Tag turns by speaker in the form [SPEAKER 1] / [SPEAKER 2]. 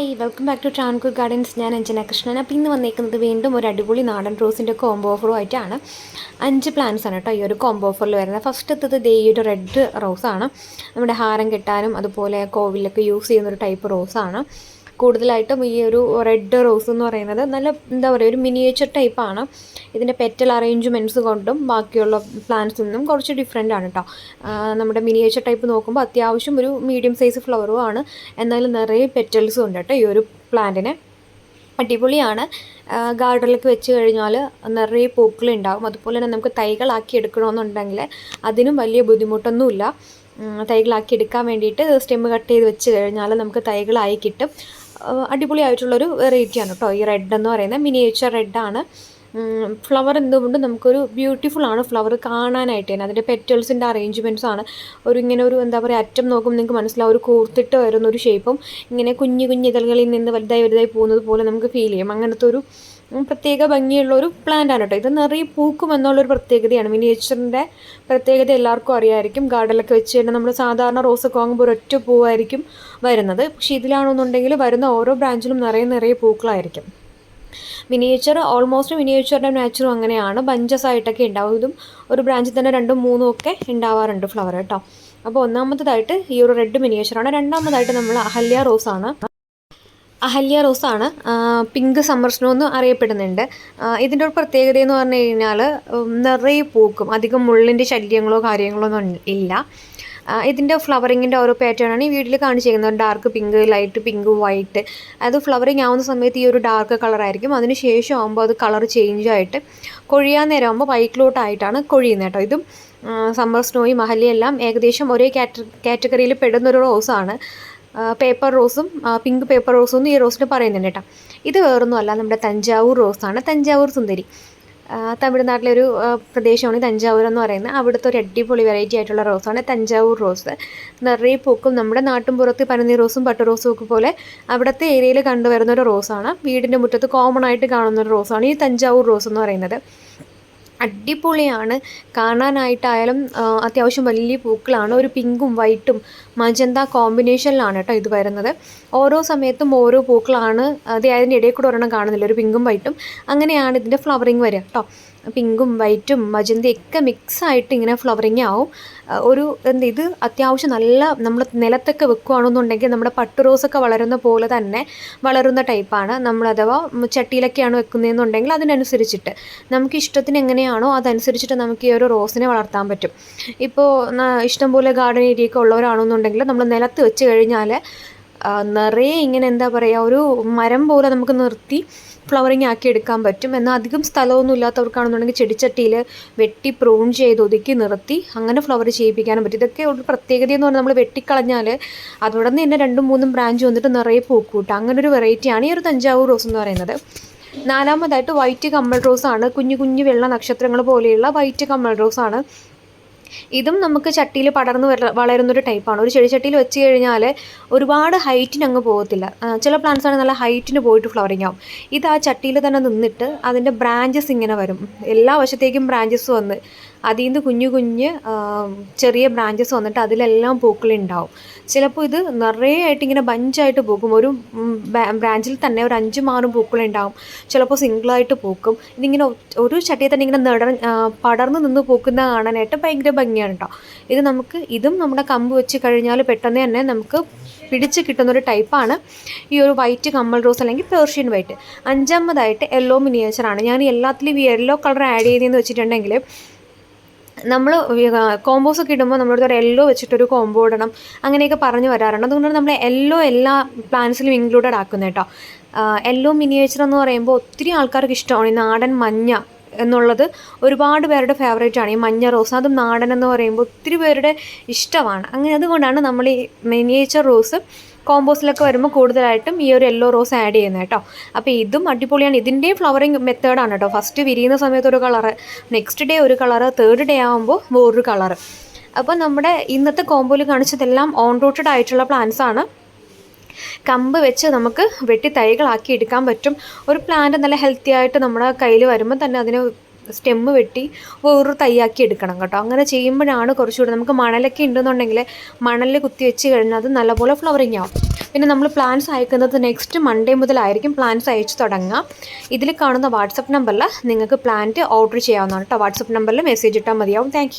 [SPEAKER 1] Hi welcome back to Travancore gardens. ഞാൻ അഞ്ജന കൃഷ്ണൻ. അപ്പോൾ ഇന്ന് വന്നേക്കുന്നത് വീണ്ടും ഒരു അടിപൊളി നാടൻ റോസിൻ്റെ കോംബോ ഓഫറും ആയിട്ടാണ്. 5 പ്ലാന്റ്സ് ആണ് കേട്ടോ ഈ ഒരു കോംബോ ഓഫറിൽ വരുന്നത്. ഫസ്റ്റത്തത് ദേ ഈ ഒരു റെഡ് റോസാണ്. നമ്മുടെ ഹാരം കെട്ടാനും അതുപോലെ കോവിലൊക്കെ യൂസ് ചെയ്യുന്നൊരു ടൈപ്പ് റോസാണ്. കൂടുതലായിട്ടും ഈ ഒരു റെഡ് റോസ് എന്ന് പറയുന്നത് നല്ല എന്താ പറയുക ഒരു മിനിയേച്ചർ ടൈപ്പാണ്. ഇതിൻ്റെ പെറ്റൽ അറേഞ്ച്മെൻറ്റ്സ് കൊണ്ടും ബാക്കിയുള്ള പ്ലാന്റ്സിൽ നിന്നും കുറച്ച് ഡിഫറെൻ്റ് ആണ് കേട്ടോ. നമ്മുടെ മിനിയേച്ചർ ടൈപ്പ് നോക്കുമ്പോൾ അത്യാവശ്യം ഒരു മീഡിയം സൈസ് ഫ്ലവറും ആണ്, എന്നാലും നിറയെ പെറ്റൽസും ഉണ്ട് കേട്ടോ ഈ ഒരു പ്ലാന്റിന്. അടിപൊളിയാണ്. ഗാർഡനിലേക്ക് വെച്ച് കഴിഞ്ഞാൽ നിറയെ പൂക്കളുണ്ടാവും. അതുപോലെ തന്നെ നമുക്ക് തൈകളാക്കി എടുക്കണമെന്നുണ്ടെങ്കിൽ അതിനും വലിയ ബുദ്ധിമുട്ടൊന്നുമില്ല. തൈകളാക്കി എടുക്കാൻ വേണ്ടിയിട്ട് സ്റ്റെമ്മ് കട്ട് ചെയ്ത് വെച്ച് കഴിഞ്ഞാൽ നമുക്ക് തൈകളായി കിട്ടും. അടിപൊളിയായിട്ടുള്ളൊരു വെറൈറ്റിയാണ് കേട്ടോ ഈ റെഡ് എന്ന് പറയുന്നത്. മിനിയേച്ചർ റെഡാണ്. ഫ്ലവർ എന്തുകൊണ്ടും നമുക്കൊരു ബ്യൂട്ടിഫുൾ ആണ് ഫ്ലവർ കാണാനായിട്ട് തന്നെ. അതിൻ്റെ പെറ്റൽസിൻ്റെ അറേഞ്ച്മെൻറ്റ്സ് ആണ് ഇങ്ങനെ ഒരു എന്താ പറയുക അറ്റം നോക്കുമ്പോൾ നിങ്ങൾക്ക് മനസ്സിലാവും ഒരു കൂർത്തിട്ട് വരുന്നൊരു ഷേപ്പും ഇങ്ങനെ കുഞ്ഞു കുഞ്ഞു ഇതളുകളിൽ നിന്ന് വലുതായി പോകുന്നത് പോലെ നമുക്ക് ഫീൽ ചെയ്യും. അങ്ങനത്തെ ഒരു പ്രത്യേക ഭംഗിയുള്ളൊരു പ്ലാന്റ് ആണ് കേട്ടോ ഇത്. നിറയെ പൂക്കും എന്നുള്ളൊരു പ്രത്യേകതയാണ്. മിനിയേച്ചറിൻ്റെ പ്രത്യേകത എല്ലാവർക്കും അറിയാമായിരിക്കും. ഗാർഡനിലൊക്കെ വെച്ച് കഴിഞ്ഞാൽ നമ്മൾ സാധാരണ റോസൊക്കെ വാങ്ങുമ്പോൾ ഒരൊറ്റ പൂവായിരിക്കും വരുന്നത്. പക്ഷേ ഇതിലാണെന്നുണ്ടെങ്കിൽ വരുന്ന ഓരോ ബ്രാഞ്ചിലും നിറയെ പൂക്കളായിരിക്കും. മിനിയേച്ചർ ഓൾമോസ്റ്റ് മിനിയേച്ചറിൻ്റെ നാച്ചുറും അങ്ങനെയാണ്. ബഞ്ചസ് ആയിട്ടൊക്കെ ഉണ്ടാവും. ഇതും ഒരു ബ്രാഞ്ചിൽ തന്നെ 2ഉം 3ഉം ഒക്കെ ഉണ്ടാവാറുണ്ട് ഫ്ലവർ കേട്ടോ. അപ്പോൾ ഒന്നാമത്തതായിട്ട് ഈ ഒരു റെഡ് മിനിയേച്ചറാണ്. രണ്ടാമതായിട്ട് നമ്മൾ അഹല്യ റോസാണ്. പിങ്ക് സമ്മർ സ്നോ എന്ന് അറിയപ്പെടുന്നുണ്ട്. ഇതിൻ്റെ ഒരു പ്രത്യേകത എന്ന് പറഞ്ഞു കഴിഞ്ഞാൽ നിറയെ പൂക്കും. അധികം മുള്ളിൻ്റെ ശല്യങ്ങളോ കാര്യങ്ങളോ ഒന്നും ഇല്ല. ഇതിൻ്റെ ഫ്ലവറിങ്ങിൻ്റെ ഓരോ പാറ്റേണാണ് ഈ വീട്ടിൽ കാണിച്ചിരിക്കുന്നത്. Dark pink, light pink, white. അത് ഫ്ലവറിങ് ആവുന്ന സമയത്ത് ഈ ഒരു ഡാർക്ക് കളറായിരിക്കും. അതിന് ശേഷം ആകുമ്പോൾ അത് കളർ ചേഞ്ച് ആയിട്ട് കൊഴിയാൻ നേരം ആകുമ്പോൾ വൈറ്റിലോട്ടായിട്ടാണ് കൊഴിയുന്നത് കേട്ടോ. ഇതും സമ്മർ സ്നോയും മഹല്ലിയെല്ലാം ഏകദേശം ഒരേ കാറ്റഗറിയിൽ പെടുന്നൊരു റോസാണ്. പേപ്പർ റോസും പിങ്ക് പേപ്പർ റോസും എന്ന് ഈ റോസിന് പറയുന്നുണ്ട് കേട്ടോ. ഇത് വേറൊന്നുമല്ല, നമ്മുടെ തഞ്ചാവൂർ റോസാണ്. തഞ്ചാവൂർ സുന്ദരി തമിഴ്നാട്ടിലൊരു പ്രദേശമാണ് തഞ്ചാവൂർ എന്ന് പറയുന്നത്. അവിടുത്തെ ഒരു അടിപൊളി വെറൈറ്റി ആയിട്ടുള്ള റോസാണ് തഞ്ചാവൂർ റോസ്. നിറയെ പൂക്കും. നമ്മുടെ നാട്ടിൻപുറത്ത് പനിനീർ റോസും പട്ടു റോസും ഒക്കെ പോലെ അവിടുത്തെ ഏരിയയിൽ കണ്ടുവരുന്നൊരു റോസാണ്. വീടിൻ്റെ മുറ്റത്ത് കോമൺ ആയിട്ട് കാണുന്നൊരു റോസാണ് ഈ തഞ്ചാവൂർ റോസ് എന്ന് പറയുന്നത്. അടിപൊളിയാണ് കാണാനായിട്ടായാലും. അത്യാവശ്യം വലിയ പൂക്കളാണ്. ഒരു പിങ്കും വൈറ്റും മജന്ത കോമ്പിനേഷനിലാണ് കേട്ടോ ഇത് വരുന്നത്. ഓരോ സമയത്തും ഓരോ പൂക്കളാണ്. അത് അതിൻ്റെ ഇടയിൽ കൂടെ ഒരെണ്ണം കാണുന്നില്ല, ഒരു പിങ്കും വൈറ്റും. അങ്ങനെയാണ് ഇതിൻ്റെ ഫ്ലവറിങ് വരിക കേട്ടോ. പിങ്കും വൈറ്റും മജന്തയൊക്കെ മിക്സായിട്ട് ഇങ്ങനെ ഫ്ലവറിങ് ആവും. ഇത് അത്യാവശ്യം നല്ല നമ്മൾ നിലത്തൊക്കെ വെക്കുകയാണെന്നുണ്ടെങ്കിൽ നമ്മുടെ പട്ടു റോസൊക്കെ വളരുന്ന പോലെ തന്നെ വളരുന്ന ടൈപ്പാണ്. നമ്മൾ അഥവാ ചട്ടിയിലൊക്കെയാണ് വെക്കുന്നതെന്നുണ്ടെങ്കിൽ അതിനനുസരിച്ചിട്ട് നമുക്ക് ഇഷ്ടത്തിന് എങ്ങനെയാണോ അതനുസരിച്ചിട്ട് നമുക്ക് ഈ ഒരു റോസിനെ വളർത്താൻ പറ്റും. ഇപ്പോൾ ഇഷ്ടംപോലെ ഗാർഡൻ ഏരിയയൊക്കെ ഉള്ളവരാണെന്നുണ്ടെങ്കിൽ നമ്മൾ നിലത്ത് വെച്ച് കഴിഞ്ഞാൽ നിറയെ ഇങ്ങനെ എന്താ പറയുക ഒരു മരം പോലെ നമുക്ക് നിർത്തി ഫ്ലവറിങ് ആക്കി എടുക്കാൻ പറ്റും. എന്നാൽ അധികം സ്ഥലമൊന്നും ഇല്ലാത്തവർക്കാണെന്നുണ്ടെങ്കിൽ ചെടിച്ചട്ടിയിൽ വെട്ടി പ്രൂൺ ചെയ്ത് ഒതുക്കി നിർത്തി അങ്ങനെ ഫ്ലവർ ചെയ്യിപ്പിക്കാനും പറ്റും. ഇതൊക്കെ ഒരു പ്രത്യേകത എന്ന് പറഞ്ഞാൽ നമ്മൾ വെട്ടിക്കളഞ്ഞാൽ അതോടെ തന്നെ 2ഉം 3ഉം ബ്രാഞ്ച് വന്നിട്ട് നിറയെ പൂക്കൂട്ടും. അങ്ങനെ ഒരു വെറൈറ്റിയാണ് ഈ ഒരു തഞ്ചാവൂർ റോസ് എന്ന് പറയുന്നത്. നാലാമതായിട്ട് വൈറ്റ് കമ്മൽ റോസാണ്. കുഞ്ഞു കുഞ്ഞു വെള്ള നക്ഷത്രങ്ങൾ പോലെയുള്ള വൈറ്റ് കമ്മൽ റോസാണ്. ഇതും നമുക്ക് ചട്ടിയിൽ പടർന്ന് വളരുന്നൊരു ടൈപ്പാണ്. ഒരു ചെടിച്ചട്ടിയിൽ വെച്ച് കഴിഞ്ഞാൽ ഒരുപാട് ഹൈറ്റിന് അങ്ങ് പോകത്തില്ല. ചില പ്ലാന്റ്സ് ആണ് നല്ല ഹൈറ്റിന് പോയിട്ട് ഫ്ലവറിങ് ആവും. ഇത് ആ ചട്ടിയിൽ തന്നെ നിന്നിട്ട് അതിൻ്റെ ബ്രാഞ്ചസ് ഇങ്ങനെ വരും. എല്ലാ വശത്തേക്കും ബ്രാഞ്ചസ് വന്ന് അതിൽ നിന്ന് കുഞ്ഞു ചെറിയ ബ്രാഞ്ചസ് വന്നിട്ട് അതിലെല്ലാം പൂക്കളുണ്ടാവും. ചിലപ്പോൾ ഇത് നിറയെ ആയിട്ട് ഇങ്ങനെ ബഞ്ചായിട്ട് പൂക്കും. ഒരു ബ്രാഞ്ചിൽ തന്നെ ഒരു 5-6 പൂക്കളുണ്ടാവും. ചിലപ്പോൾ സിംഗിളായിട്ട് പൂക്കും. ഇതിങ്ങനെ ഒരു ചട്ടിയിൽ തന്നെ ഇങ്ങനെ പടർന്ന് നിന്ന് പൂക്കുന്ന കാണാനായിട്ട് ഭയങ്കര ഭംഗിയാണ് കേട്ടോ. ഇതും നമ്മുടെ കമ്പ് വെച്ച് കഴിഞ്ഞാൽ പെട്ടെന്ന് തന്നെ നമുക്ക് പിടിച്ച് കിട്ടുന്നൊരു ടൈപ്പാണ് ഈ ഒരു വൈറ്റ് കമ്മൽ റോസ് അല്ലെങ്കിൽ പേർഷ്യൻ വൈറ്റ്. 5ാമതായിട്ട് യെല്ലോ മിനിയേച്ചറാണ്. ഞാൻ എല്ലാത്തിലും ഈ യെല്ലോ കളർ ആഡ് ചെയ്തതെന്ന് വെച്ചിട്ടുണ്ടെങ്കിൽ നമ്മൾ കോമ്പോസൊക്കെ ഇടുമ്പോൾ നമ്മളോട് ഒരു യെല്ലോ വെച്ചിട്ടൊരു കോമ്പോ ഇടണം അങ്ങനെയൊക്കെ പറഞ്ഞു വരാറുണ്ട്. അതുകൊണ്ടാണ് നമ്മൾ യെല്ലോ എല്ലാ പ്ലാന്റ്സിലും ഇൻക്ലൂഡഡ് ആക്കുന്നത് കേട്ടോ. യെല്ലോ മിനിയേച്ചർ എന്ന് പറയുമ്പോൾ ഒത്തിരി ആൾക്കാർക്ക് ഇഷ്ടമാണ്. ഈ നാടൻ മഞ്ഞ എന്നുള്ളത് ഒരുപാട് പേരുടെ ഫേവറേറ്റാണ്. ഈ മഞ്ഞ റോസ് അതും നാടൻ എന്ന് പറയുമ്പോൾ ഒത്തിരി പേരുടെ ഇഷ്ടമാണ്. അതുകൊണ്ടാണ് നമ്മൾ ഈ മിനിയേച്ചർ റോസ് കോമ്പോസിലൊക്കെ വരുമ്പോൾ കൂടുതലായിട്ടും ഈ ഒരു യെല്ലോ റോസ് ആഡ് ചെയ്യുന്നത് കേട്ടോ. അപ്പോൾ ഇതും അടിപൊളിയാണ്. ഇതിൻ്റെയും ഫ്ലവറിങ് മെത്തേഡാണ് കേട്ടോ. ഫസ്റ്റ് വിരിയുന്ന സമയത്ത് ഒരു കളറ്, നെക്സ്റ്റ് ഡേ ഒരു കളറ്, 3rd ഡേ ആകുമ്പോൾ വേറൊരു കളറ്. അപ്പോൾ നമ്മുടെ ഇന്നത്തെ കോമ്പോയിൽ കാണിച്ചതെല്ലാം ഓൺ റൂട്ടഡ് ആയിട്ടുള്ള പ്ലാന്റ്സ് ആണ്. കമ്പ് വെച്ച് നമുക്ക് വെട്ടി തൈകളാക്കി എടുക്കാൻ പറ്റും. ഒരു പ്ലാന്റ് നല്ല ഹെൽത്തി ആയിട്ട് നമ്മുടെ കയ്യിൽ വരുമ്പോൾ തന്നെ അതിന് സ്റ്റെമ്മ് വെട്ടി വേറൊരു തൈയാക്കി എടുക്കണം കേട്ടോ. അങ്ങനെ ചെയ്യുമ്പോഴാണ് കുറച്ചുകൂടി നമുക്ക് മണലൊക്കെ ഉണ്ടെന്നുണ്ടെങ്കിൽ മണലിൽ കുത്തി വെച്ച് കഴിഞ്ഞാൽ അത് നല്ലപോലെ ഫ്ലവറിങ് ആവും. പിന്നെ നമ്മൾ പ്ലാന്റ്സ് അയക്കുന്നത് നെക്സ്റ്റ് മൺഡേ മുതലായിരിക്കും പ്ലാന്റ്സ് അയച്ചു തുടങ്ങുക. ഇതിൽ കാണുന്ന വാട്സപ്പ് നമ്പറിൽ നിങ്ങൾക്ക് പ്ലാന്റ് ഓർഡർ ചെയ്യാവുന്നതാണ് കേട്ടോ. വാട്സപ്പ് നമ്പറിൽ മെസ്സേജ് ഇട്ടാൽ മതിയാവും. താങ്ക്